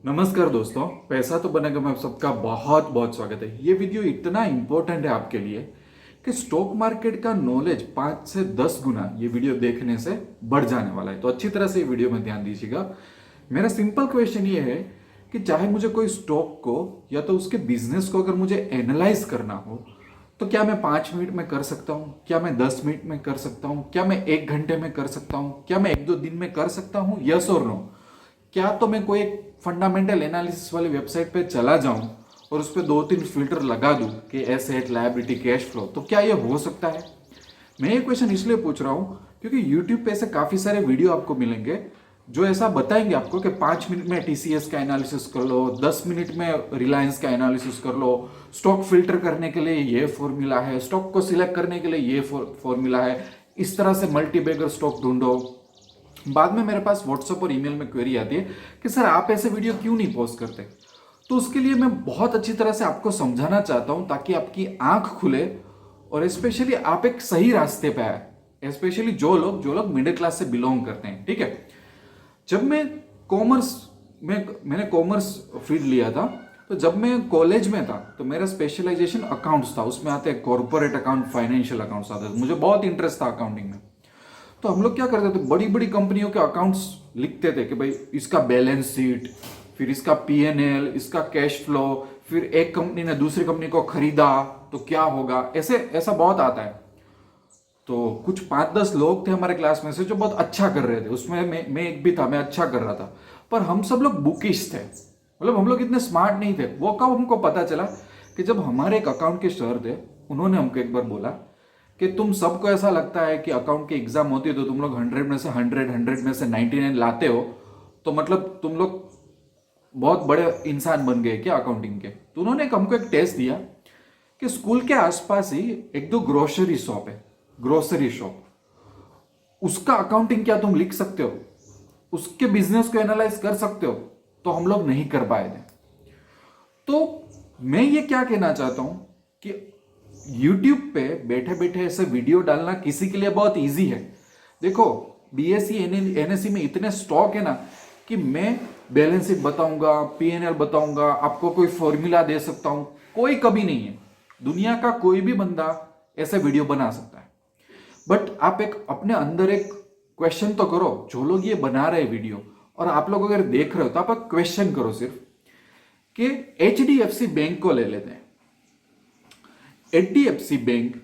नमस्कार दोस्तों, पैसा तो बनेगा में आप सबका बहुत बहुत स्वागत है। ये वीडियो इतना इंपॉर्टेंट है आपके लिए कि स्टॉक मार्केट का नॉलेज 5 से 10 गुना ये वीडियो देखने से बढ़ जाने वाला है। तो अच्छी तरह से ये वीडियो में ध्यान दीजिएगा। मेरा सिंपल क्वेश्चन ये है कि चाहे मुझे कोई स्टॉक को या तो उसके बिजनेस को अगर मुझे एनालाइज करना हो तो क्या मैं 5 मिनट में कर सकता हूँ, क्या मैं 10 मिनट में कर सकता हूँ, क्या मैं 1 घंटे में कर सकता हूँ, क्या मैं 1-2 दिन में कर सकता हूँ, यस और नो। क्या तो मैं कोई एक फंडामेंटल एनालिसिस वाली वेबसाइट पे चला जाऊं और उस पर 2-3 फिल्टर लगा दूं कि एसेट, लायबिलिटी, कैश फ्लो, तो क्या ये हो सकता है? मैं ये क्वेश्चन इसलिए पूछ रहा हूं क्योंकि यूट्यूब पे ऐसे काफी सारे वीडियो आपको मिलेंगे जो ऐसा बताएंगे आपको कि 5 मिनट में टीसीएस का एनालिसिस कर लो, 10 मिनट में रिलायंस का एनालिसिस कर लो, स्टॉक फिल्टर करने के लिए ये फॉर्मूला है, स्टॉक को सिलेक्ट करने के लिए ये फॉर्मूला है, इस तरह से मल्टी बैगर स्टॉक ढूंढो। बाद में मेरे पास व्हाट्सएप और ईमेल में क्वेरी आती है कि सर आप ऐसे वीडियो क्यों नहीं पोस्ट करते। तो उसके लिए मैं बहुत अच्छी तरह से आपको समझाना चाहता हूं ताकि आपकी आंख खुले और स्पेशली आप एक सही रास्ते पे आए। स्पेशली जो लोग मिडिल क्लास से बिलोंग करते हैं, ठीक है। जब मैं कॉमर्स में मैंने कॉमर्स फील्ड लिया था, तो जब मैं कॉलेज में था तो मेरा स्पेशलाइजेशन अकाउंट्स था। उसमें आते हैं कॉर्पोरेट अकाउंट, फाइनेंशियल अकाउंट्स आते थे। मुझे बहुत इंटरेस्ट था अकाउंटिंग में। तो हम लोग क्या करते थे, बड़ी बड़ी कंपनियों के अकाउंट्स लिखते थे कि भाई इसका बैलेंस शीट, फिर इसका पीएनएल, इसका कैश फ्लो, फिर एक कंपनी ने दूसरी कंपनी को खरीदा तो क्या होगा, ऐसे ऐसा बहुत आता है। तो कुछ 5-10 लोग थे हमारे क्लास में से जो बहुत अच्छा कर रहे थे। उसमें मैं एक भी था, मैं अच्छा कर रहा था। पर हम सब लोग बुकिश थे, मतलब हम लोग इतने स्मार्ट नहीं थे। वो कब हमको पता चला कि जब हमारे एक अकाउंट के सर थे, उन्होंने हमको एक बार बोला कि तुम सबको ऐसा लगता है कि अकाउंट की एग्जाम होती है तो तुम लोग 100 में से 100 में से 99 लाते हो, तो मतलब तुम लोग बहुत बड़े इंसान बन गए क्या अकाउंटिंग के। तो उन्होंने हमको एक टेस्ट दिया कि स्कूल के आसपास ही एक दो ग्रोसरी शॉप है, ग्रोसरी शॉप, उसका अकाउंटिंग क्या तुम लिख सकते हो, उसके बिजनेस को एनालाइज कर सकते हो। तो हम लोग नहीं कर पाए थे। तो मैं ये क्या कहना चाहता हूं कि YouTube पे बैठे बैठे ऐसे वीडियो डालना किसी के लिए बहुत इजी है। देखो, बीएससी एनएससी में इतने स्टॉक है ना कि मैं बैलेंस शीट बताऊंगा, पीएनएल बताऊंगा, आपको कोई फॉर्मूला दे सकता हूं। कोई कभी नहीं है, दुनिया का कोई भी बंदा ऐसे वीडियो बना सकता है। बट आप एक अपने अंदर एक क्वेश्चन तो करो। जो लोग ये बना रहे वीडियो और आप लोग अगर देख रहे हो तो आप एक क्वेश्चन करो सिर्फ कि एचडीएफसी बैंक को ले लेते हैं। एचडीएफसी बैंक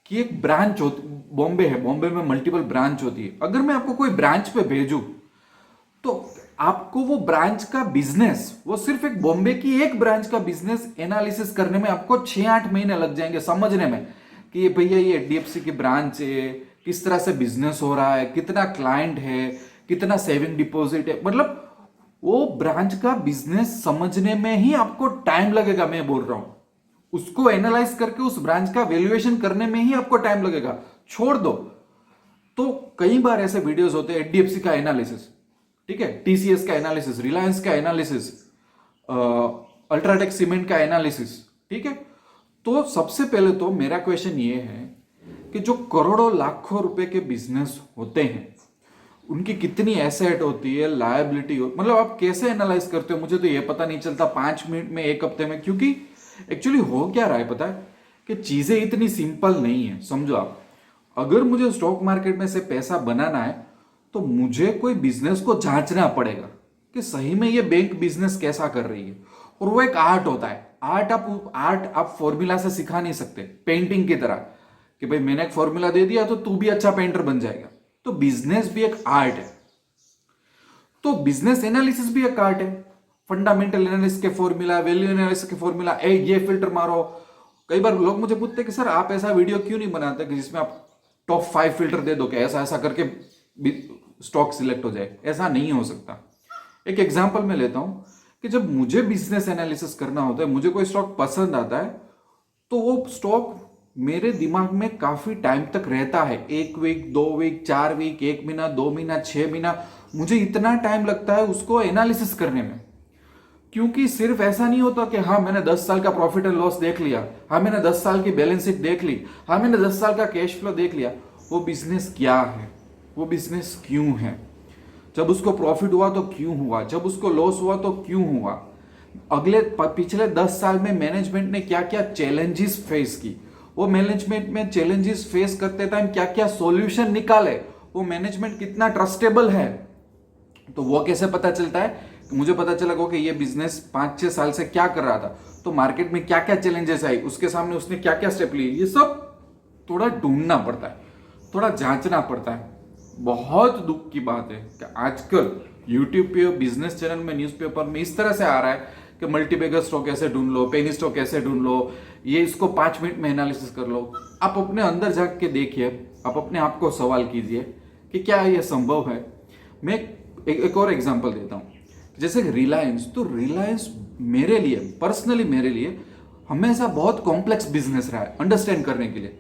की एक ब्रांच होती, बॉम्बे है, बॉम्बे में मल्टीपल ब्रांच होती है। अगर मैं आपको कोई ब्रांच पे भेजूं तो आपको वो ब्रांच का बिजनेस, वो सिर्फ एक बॉम्बे की एक ब्रांच का बिजनेस एनालिसिस करने में आपको 6-8 महीने लग जाएंगे समझने में कि ये भैया ये एचडीएफसी की ब्रांच है, किस तरह से बिजनेस हो रहा है, कितना क्लाइंट है, कितना सेविंग डिपॉजिट है। मतलब वो ब्रांच का बिजनेस समझने में ही आपको टाइम लगेगा। मैं बोल रहा हूं उसको एनालाइज करके उस ब्रांच का वैल्यूएशन करने में ही आपको टाइम लगेगा। छोड़ दो तो कई बार ऐसे वीडियोस होते हैं, एचडीएफसी का एनालिसिस, ठीक है, टीसीएस का एनालिसिस, रिलायंस का एनालिसिस, अल्ट्राटेक सीमेंट का एनालिसिस, ठीक है। तो सबसे पहले तो मेरा क्वेश्चन ये है कि जो करोड़ों लाखों रुपए के बिजनेस होते हैं उनकी कितनी एसेट होती है, लायबिलिटी मतलब आप कैसे एनालाइज करते हो? मुझे तो ये पता नहीं चलता 5 मिनट में, एक हफ्ते में। क्योंकि एक्चुअली हो क्या रहा है पता है कि चीजें इतनी सिंपल नहीं है। समझो आप, अगर मुझे स्टॉक मार्केट में से पैसा बनाना है तो मुझे कोई बिजनेस को जांचना पड़ेगा कि सही में ये बैंक बिजनेस कैसा कर रही है। और वो एक आर्ट होता है। आर्ट आप फॉर्मूला से सिखा नहीं सकते, पेंटिंग की तरह कि भाई मैंने एक फॉर्मूला दे दिया तो तू भी अच्छा पेंटर बन जाएगा। तो बिजनेस भी एक आर्ट है, तो बिजनेस एनालिसिस भी एक आर्ट है। फंडामेंटल एनालिसिस के फॉर्मूला, वैल्यू एनालिसिस के फॉर्मूला, ये फिल्टर मारो। कई बार लोग मुझे पूछते हैं कि सर आप ऐसा वीडियो क्यों नहीं बनाते कि जिसमें आप टॉप 5 फिल्टर दे दो कि ऐसा ऐसा करके स्टॉक सिलेक्ट हो जाए। ऐसा नहीं हो सकता। एक एग्जांपल मैं लेता हूं कि जब मुझे बिजनेस एनालिसिस करना होता है, मुझे कोई स्टॉक पसंद आता है तो वो स्टॉक मेरे दिमाग में काफी टाइम तक रहता है। 1 वीक, 2 वीक, 4 वीक, 1 महीना, 2 महीना, 6 महीना, मुझे इतना टाइम लगता है उसको एनालिसिस करने में। क्योंकि सिर्फ ऐसा नहीं होता कि हाँ मैंने 10 साल का प्रॉफिट एंड लॉस देख लिया, हाँ मैंने 10 साल की बैलेंस शीट देख ली, हाँ मैंने 10 साल का कैश फ्लो देख लिया। वो बिजनेस क्या है, वो बिजनेस क्यों है। जब उसको प्रॉफिट हुआ तो क्यों हुआ, जब उसको लॉस हुआ तो क्यों हुआ, पिछले 10 साल में मैनेजमेंट ने क्या क्या चैलेंजेस फेस की, वो मैनेजमेंट में चैलेंजेस फेस करते टाइम क्या क्या सॉल्यूशन निकाले, वो मैनेजमेंट कितना ट्रस्टेबल है। तो वो कैसे पता चलता है? मुझे पता चला कि ये बिजनेस 5-6 साल से क्या कर रहा था, तो मार्केट में क्या क्या चैलेंजेस आई, उसके सामने उसने क्या क्या स्टेप लिए, ये सब थोड़ा ढूंढना पड़ता है, थोड़ा जांचना पड़ता है। बहुत दुख की बात है कि आजकल यूट्यूब पे, बिजनेस चैनल में, न्यूज़पेपर में इस तरह से आ रहा है कि मल्टीबैगर स्टॉक कैसे ढूंढ लो, पेनी स्टॉक कैसे ढूंढ लो, ये इसको 5 मिनट में एनालिसिस कर लो। आप अपने अंदर झांक के देखिए, आप अपने आप को सवाल कीजिए कि क्या ये संभव है। मैं एक और एग्जांपल देता हूं, जैसे रिलायंस। तो रिलायंस मेरे लिए, पर्सनली मेरे लिए हमेशा बहुत कॉम्प्लेक्स बिजनेस रहा है अंडरस्टैंड करने के लिए।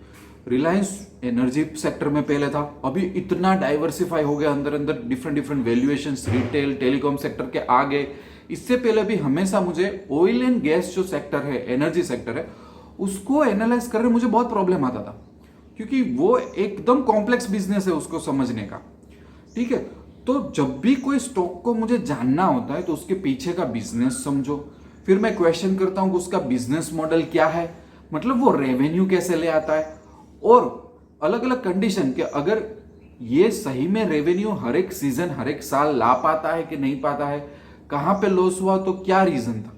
रिलायंस एनर्जी सेक्टर में पहले था, अभी इतना डाइवर्सिफाई हो गया, अंदर अंदर different different valuations, retail, telecom sector के आगे। इससे पहले भी हमेशा मुझे ऑयल एंड गैस जो सेक्टर है, एनर्जी सेक्टर है, उसको एनालाइज करने मुझे बहुत प्रॉब्लम आता था, क्योंकि वो एकदम कॉम्प्लेक्स बिजनेस है उसको समझने का। ठीक है, तो जब भी कोई स्टॉक को मुझे जानना होता है तो उसके पीछे का बिजनेस समझो, फिर मैं क्वेश्चन करता हूं कि उसका बिजनेस मॉडल क्या है, मतलब वो रेवेन्यू कैसे ले आता है, और अलग अलग कंडीशन के अगर ये सही में रेवेन्यू हर एक सीजन, हर एक साल ला पाता है कि नहीं पाता है, कहां पे लॉस हुआ तो क्या रीजन था।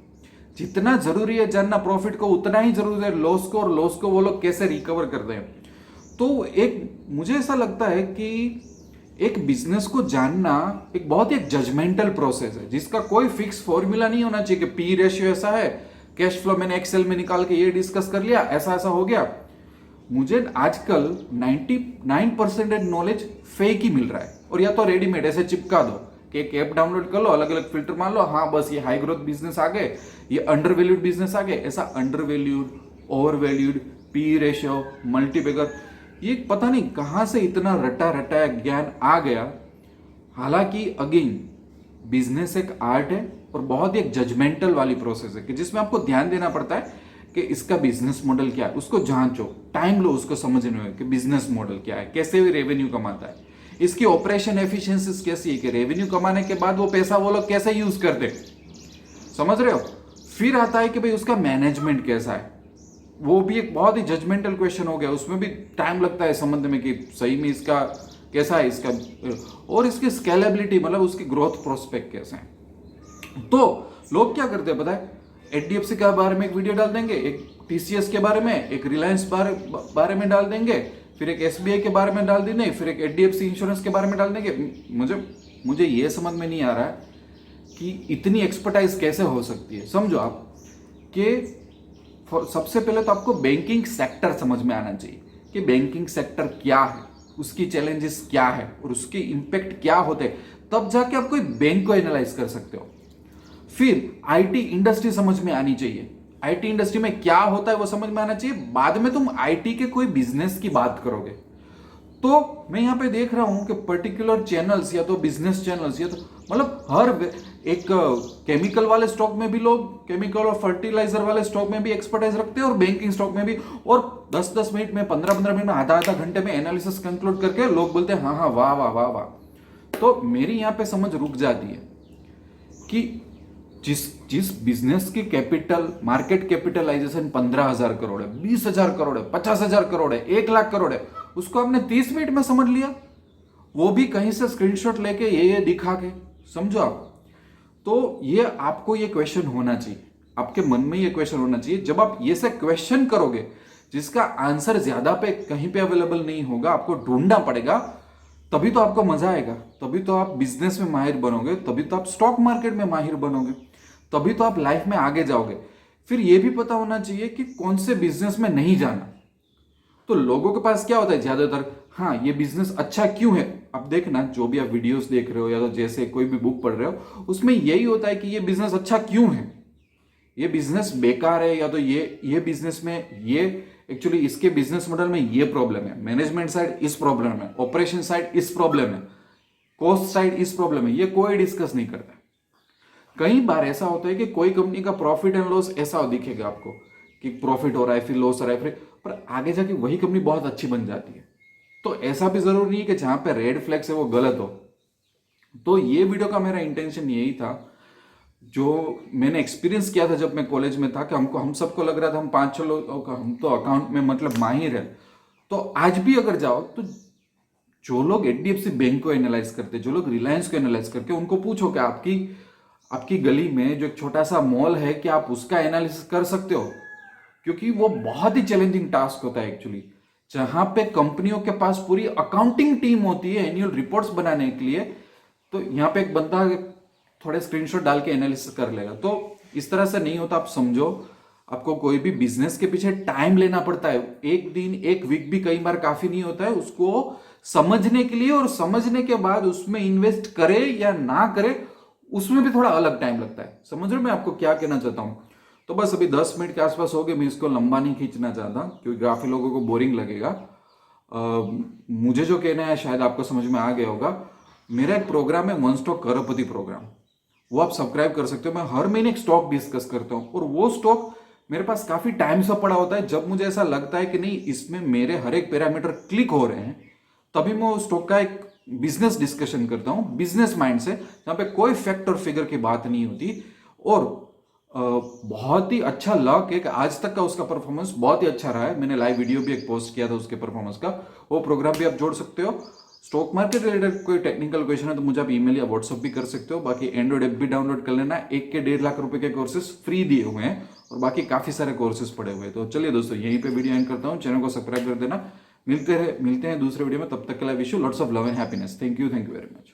जितना जरूरी है जानना प्रॉफिट को, उतना ही जरूरी है लॉस को, और लॉस को वो लोग कैसे रिकवर करते हैं। तो एक मुझे ऐसा लगता है कि एक बिजनेस को जानना एक बहुत ही जजमेंटल प्रोसेस है, जिसका कोई फिक्स फॉर्मूला नहीं होना चाहिए कि पी रेशियो ऐसा है, कैश फ्लो मैंने एक्सेल में निकाल के ये डिस्कस कर लिया, ऐसा ऐसा हो गया। मुझे आजकल 99% नॉलेज फेक ही मिल रहा है, और या तो रेडीमेड ऐसे चिपका दो कि एक ऐप डाउनलोड कर लो, अलग अलग फिल्टर मान लो, हाँ बस ये हाई ग्रोथ बिजनेस आ गए, ये अंडर वैल्यूड बिजनेस आ गए। ऐसा under valued, over valued, P ratio, multibagger, ये पता नहीं कहां से इतना रटा रटाया ज्ञान आ गया। हालांकि अगेन बिजनेस एक आर्ट है और बहुत ही एक जजमेंटल वाली प्रोसेस है कि जिसमें आपको ध्यान देना पड़ता है कि इसका बिजनेस मॉडल क्या है, उसको जांचो, टाइम लो उसको समझने में कि बिजनेस मॉडल क्या है, कैसे भी रेवेन्यू कमाता है, इसकी ऑपरेशन एफिशिएंसी कैसी है, कि रेवेन्यू कमाने के बाद वो पैसा वो लोग कैसे यूज करते, समझ रहे हो। फिर आता है कि भाई उसका मैनेजमेंट कैसा है, वो भी एक बहुत ही जजमेंटल क्वेश्चन हो गया, उसमें भी टाइम लगता है समझने में कि सही में इसका कैसा है, इसका और इसकी स्केलेबिलिटी, मतलब उसकी ग्रोथ प्रोस्पेक्ट कैसे है। तो लोग क्या करते हैं पता है, एचडीएफसी के बारे में एक वीडियो डाल देंगे, एक टीसीएस के बारे में, एक रिलायंस बारे में डाल देंगे, फिर एक एसबीआई के बारे में डाल देंगे, फिर एक एचडीएफसी इंश्योरेंस के बारे में डाल देंगे। मुझे ये समझ में नहीं आ रहा है कि इतनी एक्सपर्टाइज कैसे हो सकती है। समझो आप कि सबसे पहले तो आपको बैंकिंग सेक्टर समझ में आना चाहिए कि बैंकिंग सेक्टर क्या है, उसकी चैलेंजेस क्या है और उसके इंपैक्ट क्या होते हैं, तब जाके आप कोई बैंक को एनालाइज कर सकते हो। फिर आईटी इंडस्ट्री समझ में आनी चाहिए, आईटी इंडस्ट्री में क्या होता है वो समझ में आना चाहिए, बाद में तुम आईटी के कोई बिजनेस की बात करोगे। तो मैं यहां पे देख रहा हूं कि पर्टिकुलर चैनल्स या तो बिजनेस चैनल्स या तो मतलब हर एक केमिकल वाले स्टॉक में भी लोग, केमिकल और फर्टिलाइजर वाले स्टॉक में भी एक्सपर्टाइज रखते हैं और बैंकिंग स्टॉक में भी, और 10-10 मिनट में, 15-15 मिनट में, आधा-आधा घंटे में एनालिसिस कंक्लूड करके लोग बोलते हैं हाँ हाँ वाह वाह वाह वाह। तो मेरी यहां पे समझ रुक जाती है कि जिस बिजनेस की कैपिटल, मार्केट कैपिटलाइजेशन 15,000 करोड़ है, 20,000 करोड़ है, 50,000 करोड़ है, 1,00,000 करोड़ है, उसको आपने 30 मिनट में समझ लिया, वो भी कहीं से स्क्रीनशॉट लेके ये दिखा के, समझो आप। तो ये आपको ये क्वेश्चन होना चाहिए, आपके मन में ये क्वेश्चन होना चाहिए। जब आप ये से क्वेश्चन करोगे जिसका आंसर ज्यादा पे कहीं पे अवेलेबल नहीं होगा, आपको ढूंढना पड़ेगा, तभी तो आपको मजा आएगा, तभी तो आप बिजनेस में माहिर बनोगे, तभी तो आप स्टॉक मार्केट में माहिर बनोगे, तभी तो आप लाइफ में आगे जाओगे। फिर यह भी पता होना चाहिए कि कौन से बिजनेस में नहीं जाना। तो लोगों के पास क्या होता है ज्यादातर, हाँ ये बिजनेस अच्छा क्यों है। अब देखना, जो भी आप वीडियोस देख रहे हो या तो जैसे कोई भी बुक पढ़ रहे हो, उसमें यही होता है कि ये बिजनेस अच्छा क्यों है, ये बिजनेस बेकार है, या तो ये बिजनेस में ये एक्चुअली इसके बिजनेस मॉडल में ये प्रॉब्लम है, मैनेजमेंट साइड इस प्रॉब्लम है, ऑपरेशन साइड इस प्रॉब्लम है, कॉस्ट साइड इस प्रॉब्लम है, ये कोई डिस्कस नहीं करता। कई बार ऐसा होता है कि कोई कंपनी का प्रॉफिट एंड लॉस ऐसा दिखेगा आपको कि प्रॉफिट हो रहा है, फिर लॉस हो रहा है, फिर पर आगे जाके वही कंपनी बहुत अच्छी बन जाती है। तो ऐसा भी जरूरी नहीं है कि जहां पे रेड फ्लैग्स है वो गलत हो। तो ये वीडियो का मेरा इंटेंशन यही था, जो मैंने एक्सपीरियंस किया था जब मैं कॉलेज में था, कि हम सबको लग रहा था हम 5-6 लोग हम तो अकाउंट में मतलब माहिर है। तो आज भी अगर जाओ तो जो लोग एचडीएफसी बैंक को एनालाइज करते, जो लोग रिलायंस को एनालाइज करके, उनको पूछो कि आपकी आपकी गली में जो एक छोटा सा मॉल है, कि आप उसका एनालिसिस कर सकते हो? क्योंकि वो बहुत ही चैलेंजिंग टास्क होता है एक्चुअली, जहां पे कंपनियों के पास पूरी अकाउंटिंग टीम होती है एनुअल रिपोर्ट्स बनाने के लिए। तो यहाँ पे एक बंदा थोड़े स्क्रीनशॉट डाल के एनालिसिस कर लेगा। तो इस तरह से नहीं होता, आप समझो। आपको कोई भी बिजनेस के पीछे टाइम लेना पड़ता है, एक दिन एक वीक भी कई बार काफी नहीं होता है उसको समझने के लिए, और समझने के बाद उसमें इन्वेस्ट करे या ना करे उसमें भी थोड़ा अलग टाइम लगता है। समझ रहे हो मैं आपको क्या कहना चाहता हूं? तो बस अभी 10 मिनट के आसपास हो गए, मैं इसको लंबा नहीं खींचना चाहता क्योंकि काफी लोगों को बोरिंग लगेगा। मुझे जो कहना है शायद आपको समझ में आ गया होगा। मेरा एक प्रोग्राम है वन स्टॉक करोड़पति प्रोग्राम, वो आप सब्सक्राइब कर सकते हो। मैं हर महीने एक स्टॉक डिस्कस करता हूँ, और वो स्टॉक मेरे पास काफी टाइम से पड़ा होता है। जब मुझे ऐसा लगता है कि नहीं, इसमें मेरे हर एक पैरामीटर क्लिक हो रहे हैं, तभी मैं उस स्टॉक का एक बिजनेस डिस्कशन करता हूँ, बिजनेस माइंड से, जहां पे कोई फैक्ट और फिगर की बात नहीं होती। और बहुत ही अच्छा लक है कि आज तक का उसका परफॉर्मेंस बहुत ही अच्छा रहा है। मैंने लाइव वीडियो भी एक पोस्ट किया था उसके परफॉर्मेंस का, वो प्रोग्राम भी आप जोड़ सकते हो। स्टॉक मार्केट रिलेटेड कोई टेक्निकल क्वेश्चन है तो मुझे आप ईमेल या व्हाट्सएप भी कर सकते हो। बाकी एंड्रॉइड ऐप भी डाउनलोड कर लेना, 1 के 1.5 लाख रुपए के कोर्सेज फ्री दिए हुए हैं, और बाकी काफी सारे कोर्सेज पड़े हुए हैं। तो चलिए दोस्तों, यहीं पे वीडियो एंड करता हूँ। चैनल को सब्सक्राइब कर देना। मिलते हैं दूसरे वीडियो में। तब तक के लिए wish you lots of love and happiness. Thank you very much.